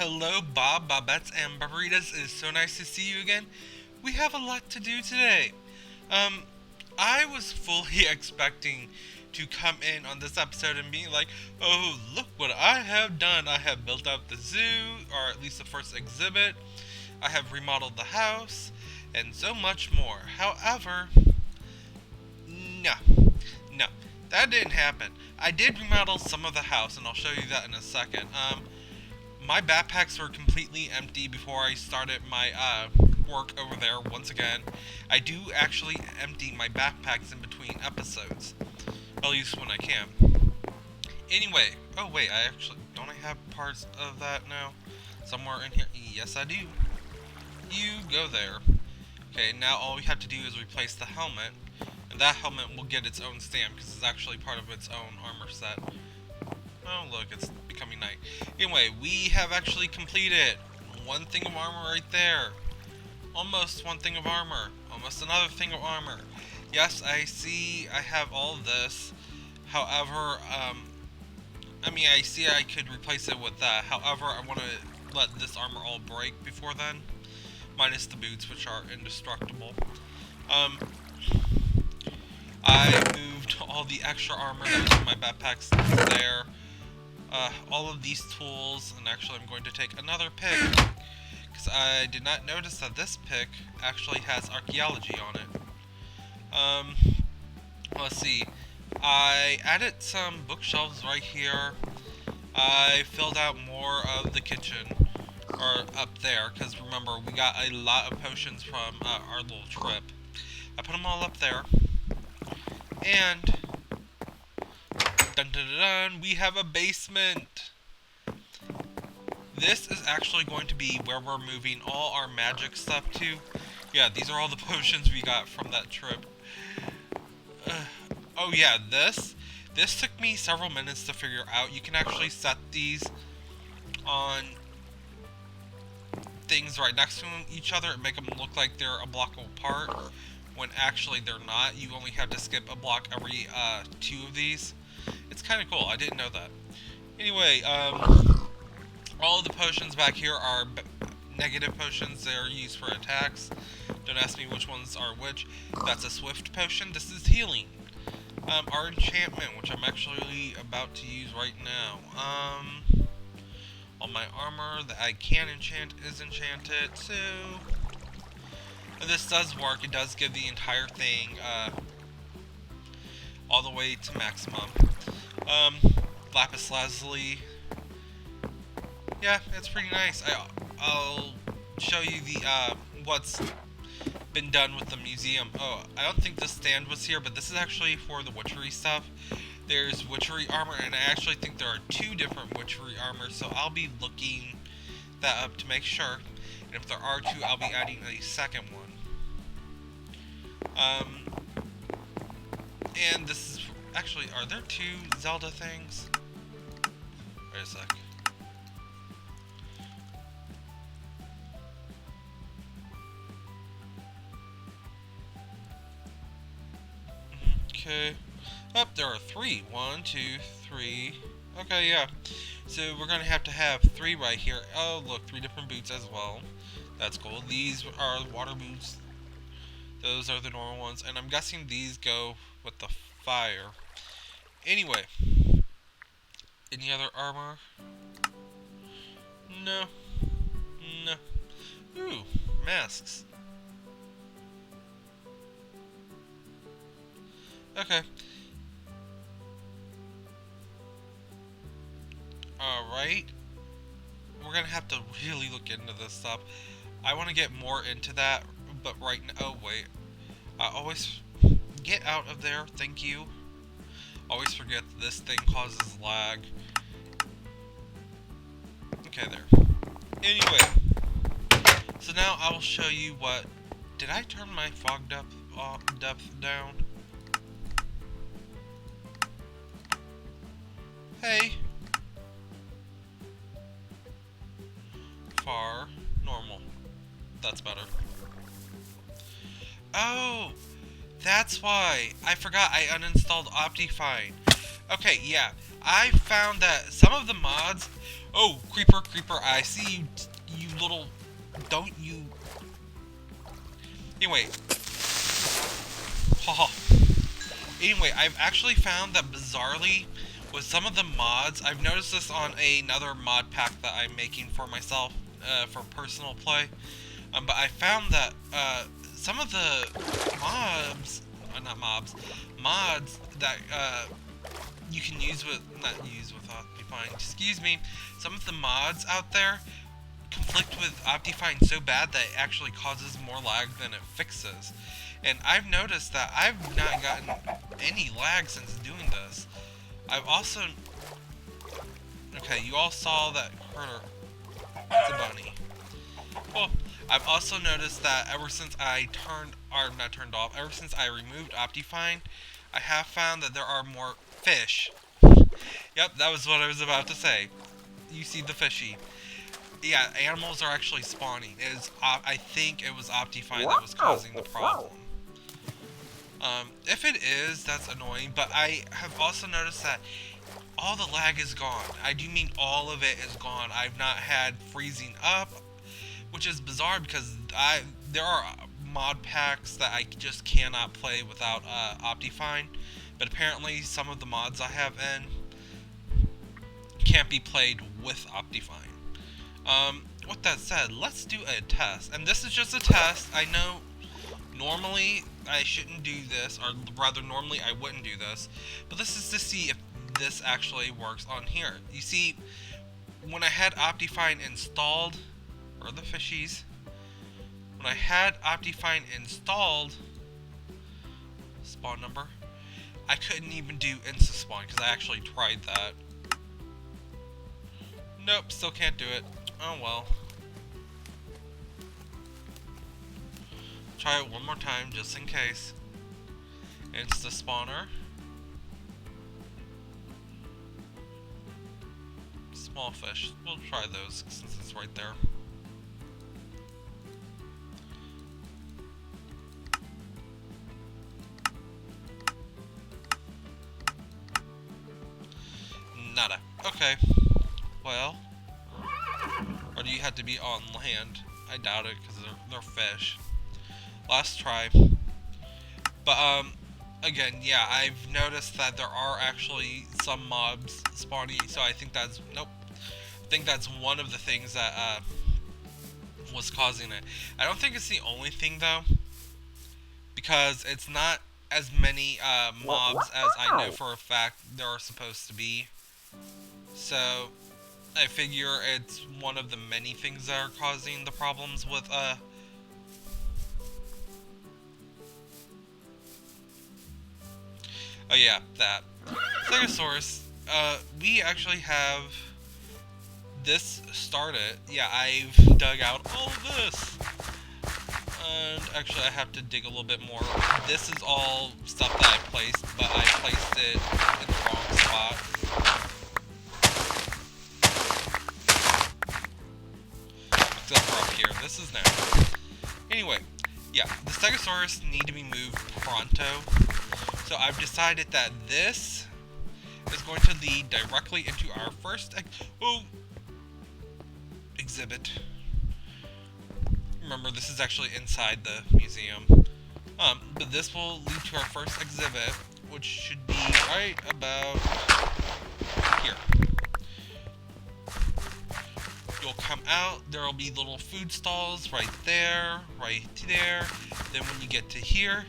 Hello, Bobettes, and Barbaritas. It is so nice to see you again. We have a lot to do today. I was fully expecting to come in on this episode and be like, oh, look what I have done. I have built up the zoo, or at least the first exhibit. I have remodeled the house, and so much more. However, no, that didn't happen. I did remodel some of the house, and I'll show you that in a second. My backpacks were completely empty before I started my work over there once again. I do actually empty my backpacks in between episodes, at least when I can. Anyway, oh wait, don't I have parts of that now? Somewhere in here? Yes, I do. You go there. Okay, now all we have to do is replace the helmet, and that helmet will get its own stand because it's actually part of its own armor set. Oh look, it's becoming night. Anyway, we have actually completed one thing of armor right there. Almost one thing of armor. Almost another thing of armor. Yes, I see I have all of this. However, I see I could replace it with that. However, I want to let this armor all break before then. Minus the boots, which are indestructible. I moved all the extra armor that was in my backpacks there. All of these tools, and actually I'm going to take another pick, because I did not notice that this pick actually has archaeology on it. Let's see. I added some bookshelves right here. I filled out more of the kitchen, or up there, because remember, we got a lot of potions from our little trip. I put them all up there, and dun dun dun dun, we have a basement. This is actually going to be where we're moving all our magic stuff to. Yeah, these are all the potions we got from that trip. Oh yeah, this took me several minutes to figure out. You can actually set these on things right next to each other and make them look like they're a block apart, when actually they're not. You only have to skip a block every 2 of these. It's kind of cool. I didn't know that. Anyway, all of the potions back here are negative potions. They're used for attacks. Don't ask me which ones are which. That's a swift potion. This is healing. Our enchantment, which I'm actually about to use right now. All my armor that I can enchant is enchanted, so this does work. It does give the entire thing all the way to maximum. Lapis lazuli. Yeah, it's pretty nice. I'll show you the what's been done with the museum. Oh, I don't think this stand was here, but this is actually for the witchery stuff. There's witchery armor, and I actually think there are 2 different witchery armors, so I'll be looking that up to make sure. And if there are 2, I'll be adding a second one. And this is actually, are there 2 Zelda things? Wait a sec. Okay. Oh, there are 3. 1, 2, 3. Okay, yeah. So we're gonna have to have 3 right here. Oh, look, 3 different boots as well. That's cool. These are water boots. Those are the normal ones, and I'm guessing these go with the fire. Anyway, any other armor? No. Ooh, masks. Okay. Alright. We're gonna have to really look into this stuff. I want to get more into that, but right now... Oh, wait. I always... Get out of there, thank you. Always forget that this thing causes lag. Okay, there. Anyway. So now I will show you what... Did I turn my fog depth down? Hey. Far. Normal. That's better. Oh! That's why. I forgot I uninstalled Optifine. Okay, yeah. I found that some of the mods Oh, creeper, creeper, I see you, you little... Don't you... Anyway. Haha. Anyway, I've actually found that bizarrely, with some of the mods, I've noticed this on another mod pack that I'm making for myself, for personal play. But I found that, some of the mods that, you can use with, not use with Optifine, excuse me, some of the mods out there conflict with Optifine so bad that it actually causes more lag than it fixes. And I've noticed that I've not gotten any lag since doing this. I've also... Okay, you all saw that critter. It's a bunny. Well, I've also noticed that ever since I ever since I removed Optifine, I have found that there are more fish. Yep, that was what I was about to say. You see the fishy. Yeah, animals are actually spawning. I think it was Optifine that was causing the problem. If it is, that's annoying, but I have also noticed that all the lag is gone. I do mean all of it is gone. I've not had freezing up, which is bizarre because there are mod packs that I just cannot play without Optifine, but apparently some of the mods I have in can't be played with Optifine. With that said, let's do a test, and this is just a test. I know normally I shouldn't do this, or rather normally I wouldn't do this, but this is to see if this actually works on here. You see, when I had Optifine installed, or the fishies, when I had Optifine installed, spawn number, I couldn't even do insta spawn because I actually tried that. Nope, still can't do it. Oh well. Try it one more time just in case. Insta spawner. Small fish. We'll try those since it's right there. Nada. Okay. Well. Or do you have to be on land? I doubt it because they're fish. Last try. But again, yeah, I've noticed that there are actually some mobs spawning, so I think that's I think that's one of the things that was causing it. I don't think it's the only thing though, because it's not as many mobs as I know for a fact there are supposed to be. So I figure it's one of the many things that are causing the problems with oh yeah, that. Stegosaurus, we actually have this started. Yeah, I've dug out all of this. And actually I have to dig a little bit more. This is all stuff that I placed, but I placed it in the wrong spot. Except for up here. This is now. Anyway, yeah, the Stegosaurus need to be moved pronto. So I've decided that this is going to lead directly into our first exhibit. Remember, this is actually inside the museum. But this will lead to our first exhibit, which should be right about here. You'll come out, there will be little food stalls right there. Then when you get to here,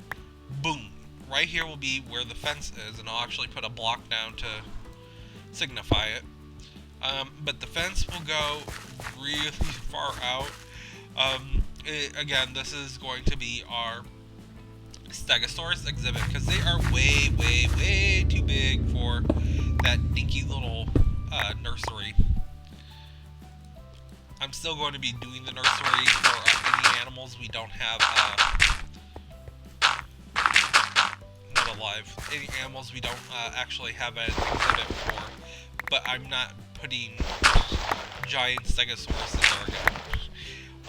boom. Right here will be where the fence is, and I'll actually put a block down to signify it. But the fence will go really far out. Again, this is going to be our Stegosaurus exhibit, because they are way too big for that dinky little nursery. I'm still going to be doing the nursery for any animals we don't have any animals we don't actually have an exhibit for, but I'm not putting giant Stegosaurus in there again.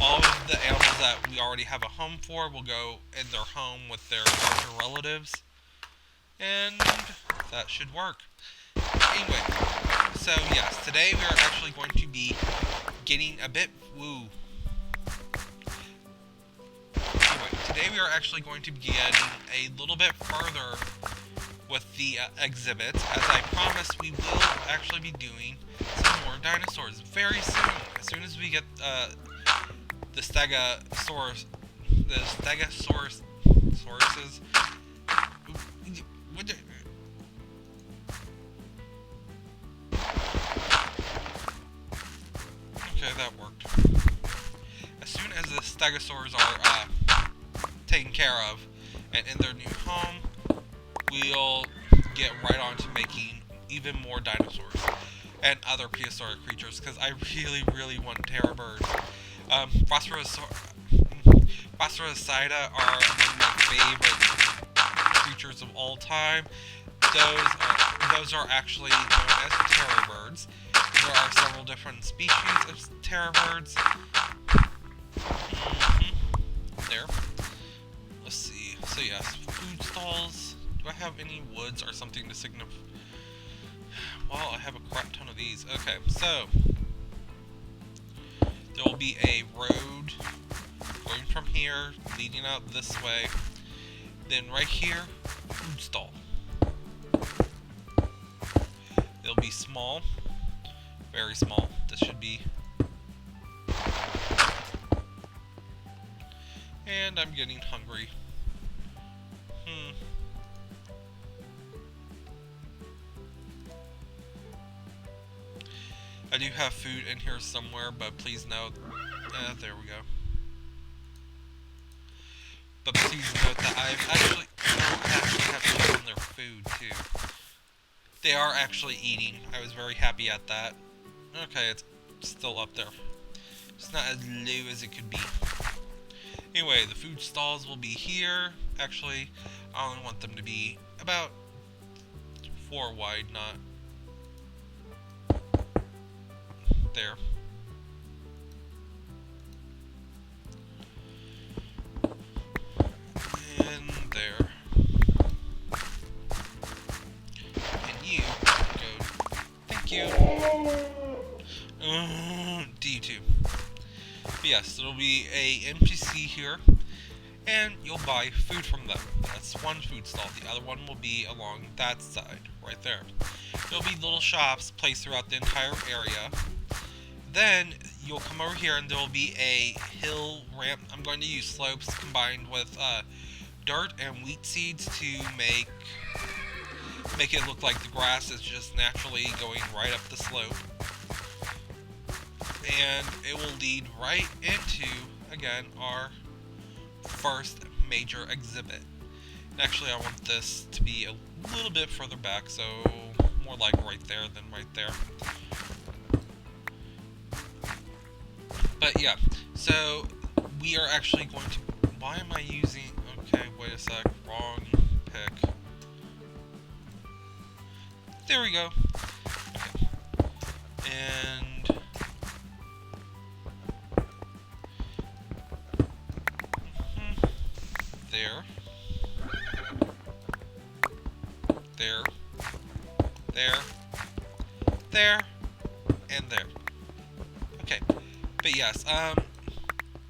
All of the animals that we already have a home for will go in their home with their larger relatives, and that should work. Anyway, So yes, today we are actually going to be getting a bit Anyway, today we are actually going to be getting a little bit further with the exhibits. As I promised, we will actually be doing some more dinosaurs very soon. As soon as we get the stegosaurus, sauruses. Okay, that worked. As soon as the stegosaurs are taken care of and in their new home, we'll get right on to making even more dinosaurs and other prehistoric creatures, because I really want terror birds. Phosphoricida are among my favorite creatures of all time. Those are actually known as terror birds. There are several different species of terror birds. There. Let's see. So yes, food stalls. Do I have any woods or something to signify? Well, I have a crap ton of these. Okay, so there will be a road going from here, leading out this way. Then right here, food stall. It'll be small, very small. This should be. And I'm getting hungry. I do have food in here somewhere, but please note, there we go. But please note that I actually have to show them their food too. They are actually eating. I was very happy at that. Okay, it's still up there. It's not as low as it could be. Anyway, the food stalls will be here. Actually, I only want them to be about 4 wide, not there. And there. And you go. Thank you. D2. But yes, there'll be a NPC here, and you'll buy food from them. That's one food stall. The other one will be along that side, right there. There'll be little shops placed throughout the entire area. Then you'll come over here and there will be a hill ramp. I'm going to use slopes combined with dirt and wheat seeds to make it look like the grass is just naturally going right up the slope. And it will lead right into, again, our first major exhibit. And actually, I want this to be a little bit further back, so more like right there than right there. But yeah, so we are actually going to, why am I using, okay, wait a sec, wrong pick. There we go. Okay. And there. There. There. There. And there. Okay. But yes,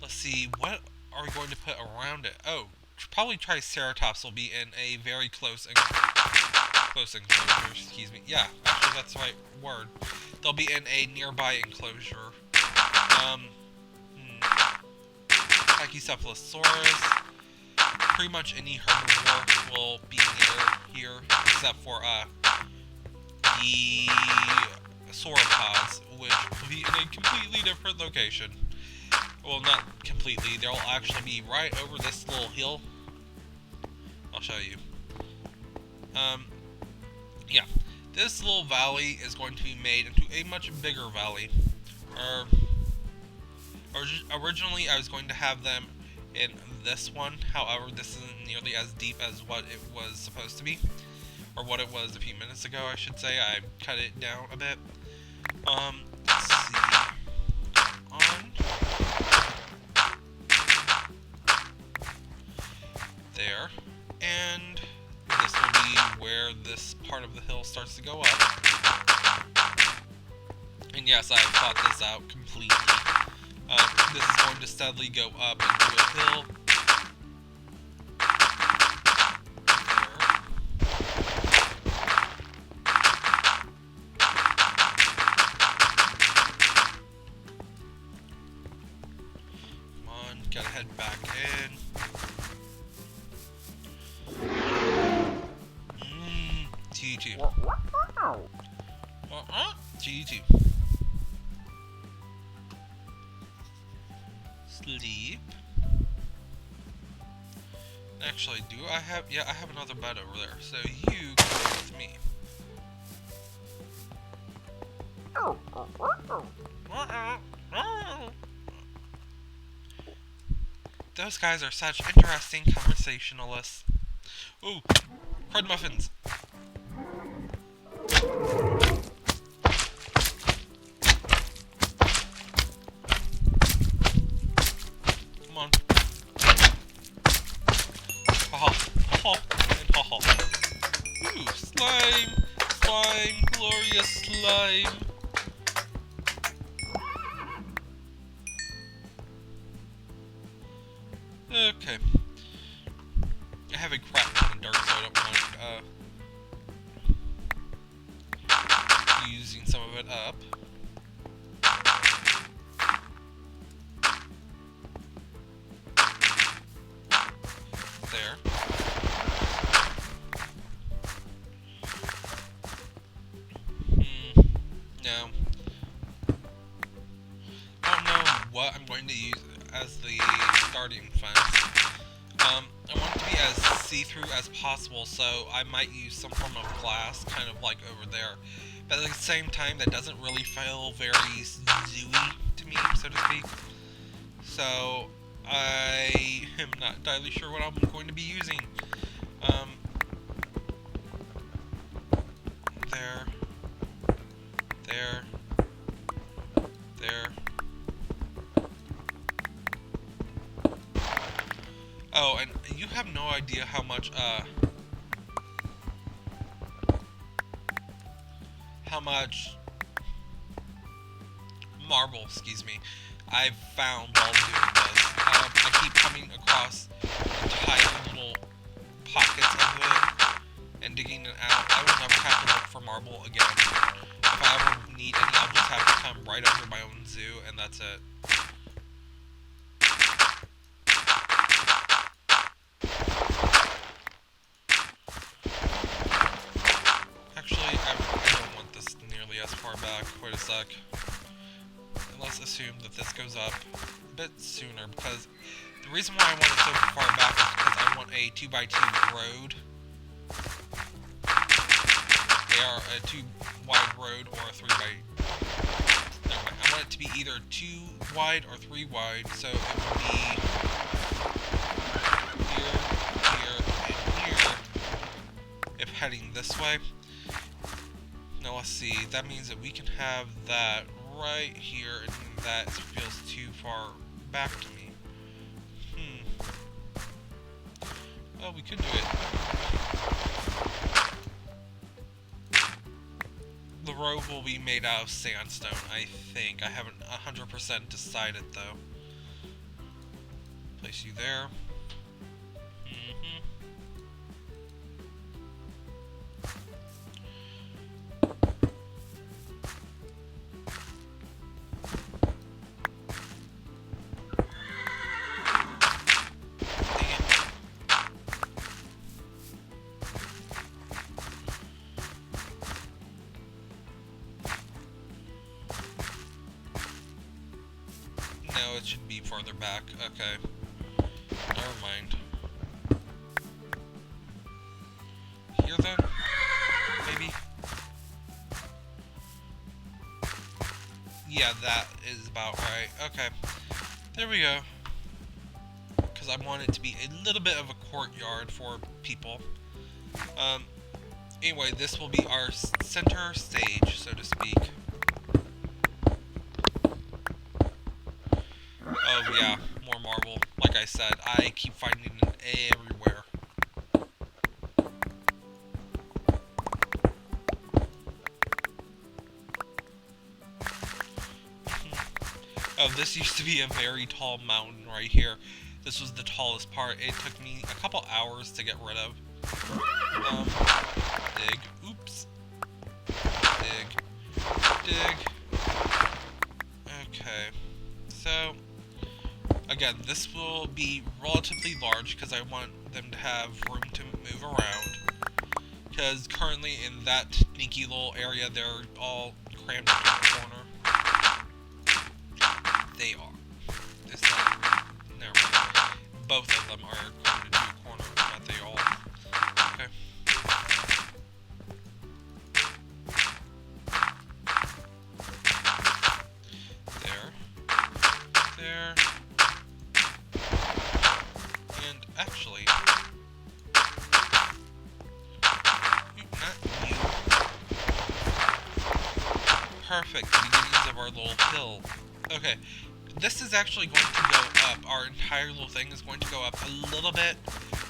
let's see, what are we going to put around it? Oh, probably Triceratops will be in a very close enclosure, excuse me. Yeah, actually that's the right word. They'll be in a nearby enclosure. Pachycephalosaurus, pretty much any herbivore will be near here, except for, the sauropods, which will be in a completely different location. Well, not completely. They'll actually be right over this little hill. I'll show you. Yeah. This little valley is going to be made into a much bigger valley. Originally, I was going to have them in this one. However, this isn't nearly as deep as what it was supposed to be. Or what it was a few minutes ago, I should say. I cut it down a bit. Let's see. On. There. And this will be where this part of the hill starts to go up. And yes, I've thought this out completely. This is going to steadily go up into a hill. Come on, gotta head back in. G2. G2. Sleep. Actually, do I have... Yeah, I have another bed over there. So you come with me. Those guys are such interesting conversationalists. Ooh, crud muffins. Come on. Ha ha and ha. Ooh, slime, slime, glorious slime. Okay. I have a crap ton of dirt, so I don't mind using some of it up. There. No. I don't know what I'm going to use as the starting fence. I want it to be as see-through as possible, so I might use some form of glass, kind of like over there. But at the same time, that doesn't really feel very zooey to me, so to speak. So, I am not entirely sure what I'm going to be using. There. There. There. Oh, and you have no idea how much marble, excuse me, I've found while doing this. I keep coming across entire little pockets of it and digging it out. I will never have to look for marble again. If I ever need any, I'll just have to come right under my own zoo, and that's it. Actually, I don't want this nearly as far back. Wait a sec. Let's assume that this goes up a bit sooner, because the reason why I want it so far back is because I want a 2x2 road. They are a 2 wide road or a 3 by... Anyway, I want it to be either 2 wide or 3 wide, so it would be here, here, and here, if heading this way. Now let's see, that means that we can have that right here, and that feels too far back to me. Well, we could do it. The road will be made out of sandstone, I think. I haven't 100% decided, though. Place you there. No, it should be farther back. Okay. Never mind. Here then? Maybe? Yeah, that is about right. Okay. There we go. Because I want it to be a little bit of a courtyard for people. Anyway, this will be our center stage, so to speak. Oh yeah, more marble. Like I said, I keep finding it everywhere. this used to be a very tall mountain right here. This was the tallest part. It took me a couple hours to get rid of. Dig. Oops. Dig. Dig. Okay. So, again, this will be relatively large because I want them to have room to move around. Because currently in that sneaky little area, they're all crammed into a corner. They are. It's not. Never mind. Both of them are crammed into a corner, not they all. Okay. There. There. And actually, not you. Perfect. Beginnings of our little hill. Okay. This is actually going to go up. Our entire little thing is going to go up a little bit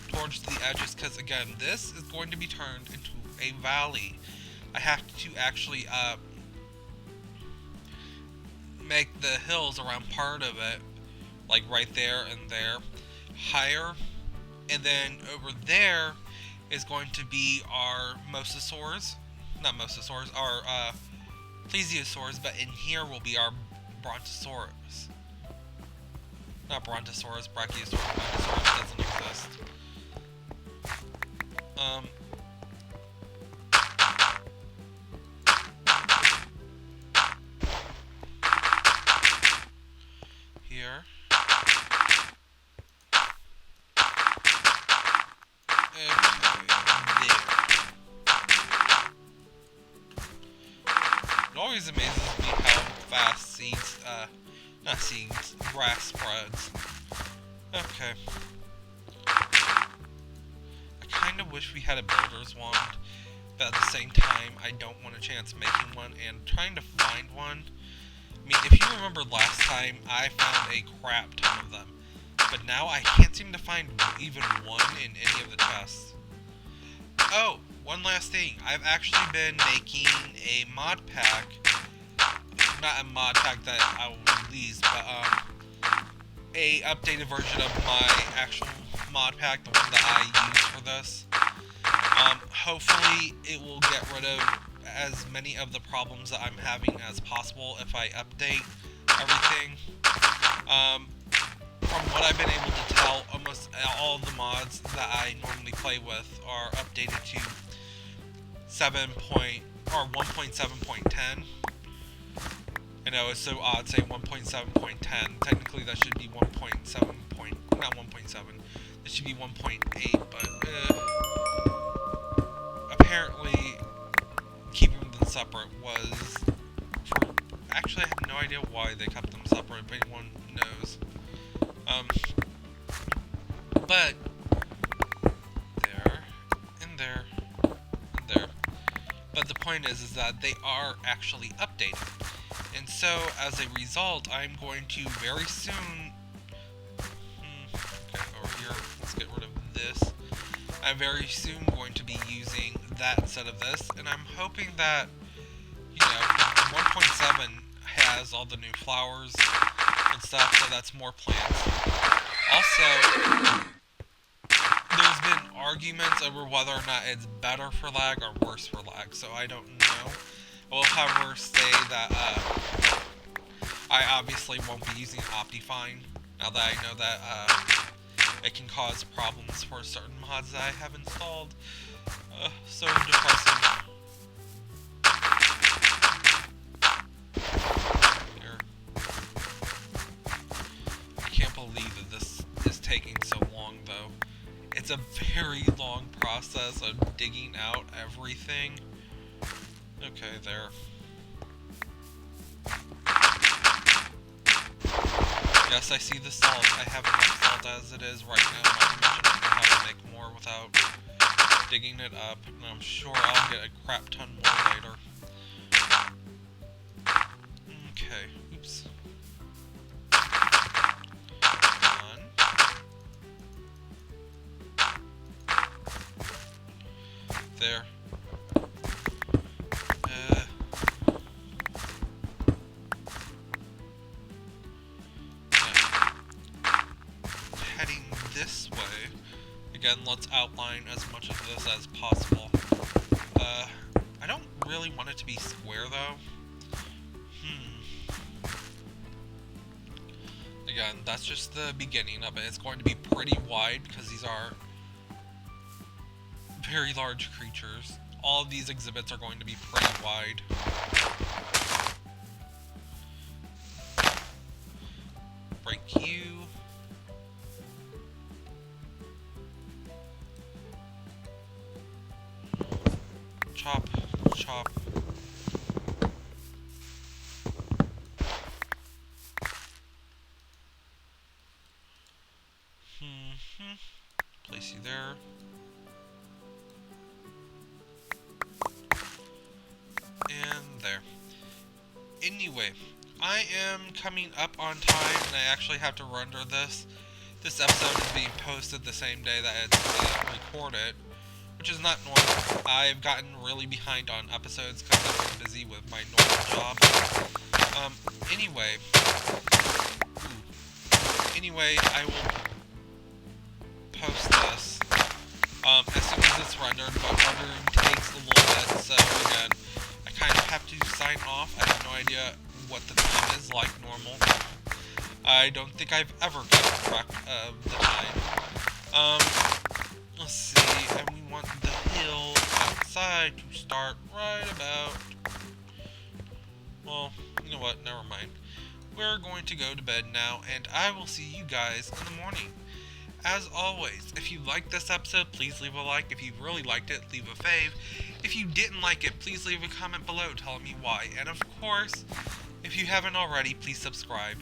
towards the edges because, again, this is going to be turned into a valley. I have to actually make the hills around part of it, like right there and there, higher. And then over there is going to be our mosasaurs. Not mosasaurs, our plesiosaurs, but in here will be our brontosaurus. Not brontosaurus, brachiosaurus, brontosaurus doesn't exist. Here. Okay, there. It always amazes me how fast grass spreads. Okay. I kind of wish we had a builder's wand, but at the same time, I don't want a chance making one and trying to find one. I mean, if you remember last time, I found a crap ton of them, but now I can't seem to find even one in any of the chests. Oh, one last thing. I've actually been making a mod pack. Not a mod pack that I will release, but a updated version of my actual mod pack, the one that I use for this. Hopefully it will get rid of as many of the problems that I'm having as possible if I update everything. From what I've been able to tell, almost all the mods that I normally play with are updated to 1.7.10. I know it's so odd saying 1.7.10. Technically that should be 1.7. Not 1.7. It should be 1.8, but apparently keeping them separate was actually I have no idea why they kept them separate, if anyone knows. But there and there and there. But the point is that they are actually updated. And so, as a result, I'm going to very soon... Okay, over here, let's get rid of this. I'm very soon going to be using that instead of this, and I'm hoping that, 1.7 has all the new flowers and stuff, so that's more plants. Also, there's been arguments over whether or not it's better for lag or worse for lag, so I don't know. I will, however, say that I obviously won't be using Optifine now that I know that it can cause problems for certain mods that I have installed. So depressing. Here. I can't believe that this is taking so long, though. It's a very long process of digging out everything. Okay, there. Yes, I see the salt. I have enough salt as it is right now. Not to mention I know how to make more without digging it up. And I'm sure I'll get a crap ton more later. Okay, oops. One. There. way. Again, let's outline as much of this as possible. I don't really want it to be square, though. Again, that's just the beginning of it. It's going to be pretty wide because these are very large creatures. All of these exhibits are going to be pretty wide. Break you. Chop, chop. Place you there. And there. Anyway, I am coming up on time, and I actually have to render this. This episode is being posted the same day that it's recorded, which is not normal. I've gotten really behind on episodes because I've been busy with my normal job. Anyway, I will post this as soon as it's rendered, but rendering takes a little bit, so again, I kind of have to sign off. I have no idea what the time is like normal. I don't think I've ever kept track of the time. Let's see, and we want the hill outside to start right about... Well, you know what, never mind. We're going to go to bed now, and I will see you guys in the morning. As always, if you liked this episode, please leave a like. If you really liked it, leave a fave. If you didn't like it, please leave a comment below telling me why. And of course, if you haven't already, please subscribe.